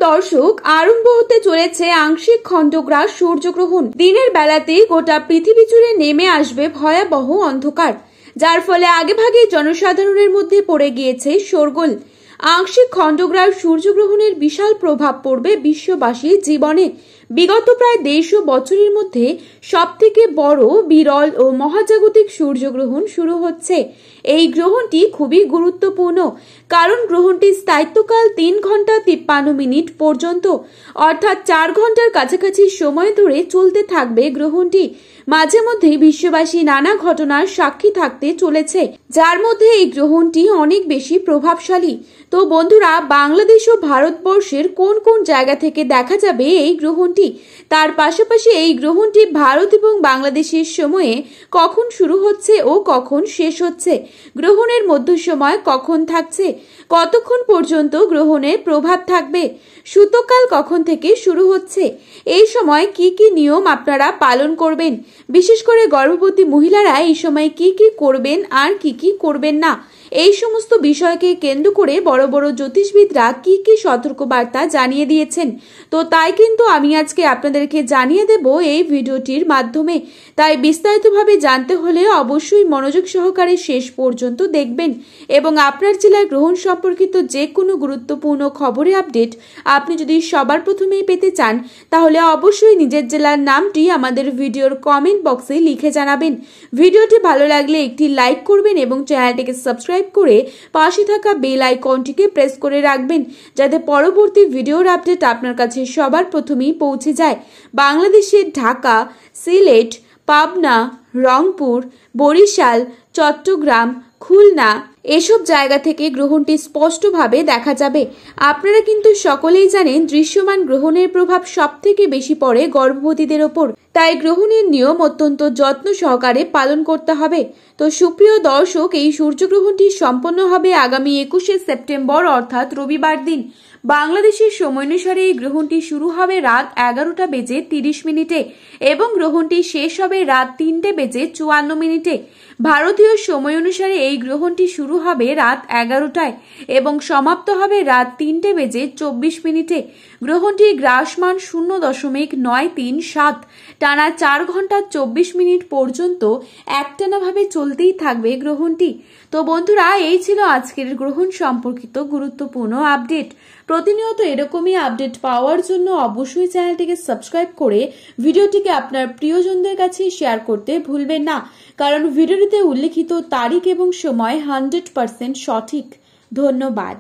দর্শক, আরম্ভ হতে চলেছে আংশিক খণ্ডগ্রাস সূর্যগ্রহণ। দিনের বেলাতেই গোটা পৃথিবী জুড়ে নেমে আসবে ভয়াবহ অন্ধকার, যার ফলে আগেভাগে জনসাধারণের মধ্যে পড়ে গিয়েছে শোরগোল। আংশিক খণ্ডগ্রাস সূর্যগ্রহণের বিশাল প্রভাব পড়বে বিশ্ববাসীর জীবনে। বিগত প্রায় 150 বছরের মধ্যে সবথেকে বড়, বিরল ও মহাজাগতিক সূর্যগ্রহণ শুরু হচ্ছে। এই গ্রহণটি খুবই গুরুত্বপূর্ণ, কারণ গ্রহণটির স্থায়িত্বকাল 3 ঘন্টা 53 মিনিট পর্যন্ত, অর্থাৎ 4 ঘন্টার কাছাকাছি সময় ধরে চলতে থাকবে গ্রহণটি। মাঝে মধ্যে বিশ্ববাসী নানা ঘটনার সাক্ষী থাকতে চলেছে, যার মধ্যে এই গ্রহণটি অনেক বেশি প্রভাবশালী। তো বন্ধুরা, বাংলাদেশ ও ভারতবর্ষের কোন কোন জায়গা থেকে দেখা যাবে এই গ্রহণটি, তার পাশাপাশি এই গ্রহণটি ভারত এবং বাংলাদেশের সময়ে কখন শুরু হচ্ছে ও কখন শেষ হচ্ছে, গ্রহণের মধ্য সময় কখন থাকছে, কতক্ষণ পর্যন্ত গ্রহণের প্রভাব থাকবে, সূতকাল কখন থেকে শুরু হচ্ছে, এই সময় কি কি নিয়ম আপনারা পালন করবেন, বিশেষ করে গর্ভবতী মহিলারা এই সময় কি কি করবেন আর কি কি করবেন না, এই সমস্ত বিষয়কে কেন্দ্র করে বড় বড় জ্যোতিষবিদরা কি কি সতর্কবার্তা জানিয়ে দিয়েছেন। তো তাই কিন্তু আমি আজকে আপনাদেরকে জানিয়ে দেব এই ভিডিওটির মাধ্যমে। তাই বিস্তারিতভাবে জানতে হলে অবশ্যই মনোযোগ সহকারে শেষ পর্যন্ত দেখবেন, এবং আপনার জেলার গ্রহণ সম্পর্কিত যে কোনো গুরুত্বপূর্ণ খবরের আপডেট আপনি যদি সবার প্রথমেই পেতে চান, তাহলে অবশ্যই নিজের জেলার নামটি আমাদের ভিডিওর কমেন্ট বক্সে লিখে জানাবেন। ভিডিওটি ভালো লাগলে একটি লাইক করবেন এবং চ্যানেলটিকে সাবস্ক্রাইব করে পাশে থাকা বেল আইকনটিকে প্রেস করে রাখবেন, যাতে পরবর্তী ভিডিওর আপডেট আপনার কাছে সবার প্রথমেই পৌঁছে যায়। বাংলাদেশের ঢাকা, সিলেট, পাবনা, রংপুর, বরিশাল, চট্টগ্রাম, খুলনা এসব জায়গা থেকে গ্রহণটি স্পষ্টভাবে দেখা যাবে। আপনারা কিন্তু সকলেই জানেন, দৃশ্যমান গ্রহণের প্রভাব সবথেকে বেশি পড়ে গর্ভবতীদের ওপর। তাই গ্রহণের নিয়ম অত্যন্ত যত্ন সহকারে পালন করতে হবে। তো সুপ্রিয় দর্শক, এই সূর্যগ্রহণটি সম্পন্ন হবে আগামী 21শে সেপ্টেম্বর, অর্থাৎ রবিবার দিন। বাংলাদেশের সময় অনুসারে এই গ্রহণটি শুরু হবে রাত 11:30 এবং গ্রহণটি শেষ হবে রাত 3:54। ভারতীয় সময় অনুসারে এই গ্রহণটি শুরু হবে রাত 11টায় এবং সমাপ্ত হবে রাত 3:24। গ্রহণটির গ্রাসমান 0.937, টানা 4 ঘন্টা 24 মিনিট পর্যন্ত একটানাভাবে চলতেই থাকবে গ্রহণটি। তো বন্ধুরা, এই ছিল আজকের গ্রহণ সম্পর্কিত গুরুত্বপূর্ণ আপডেট। প্রতিনিয়ত এরকমই আপডেট পাওয়ার জন্য অবশ্যই চ্যানেলটিকে সাবস্ক্রাইব করে ভিডিওটিকে আপনার প্রিয়জনদের কাছে শেয়ার করতে ভুলবেন না, কারণ ভিডিওটিতে উল্লেখিত তারিখ এবং সময় 100% সঠিক। ধন্যবাদ।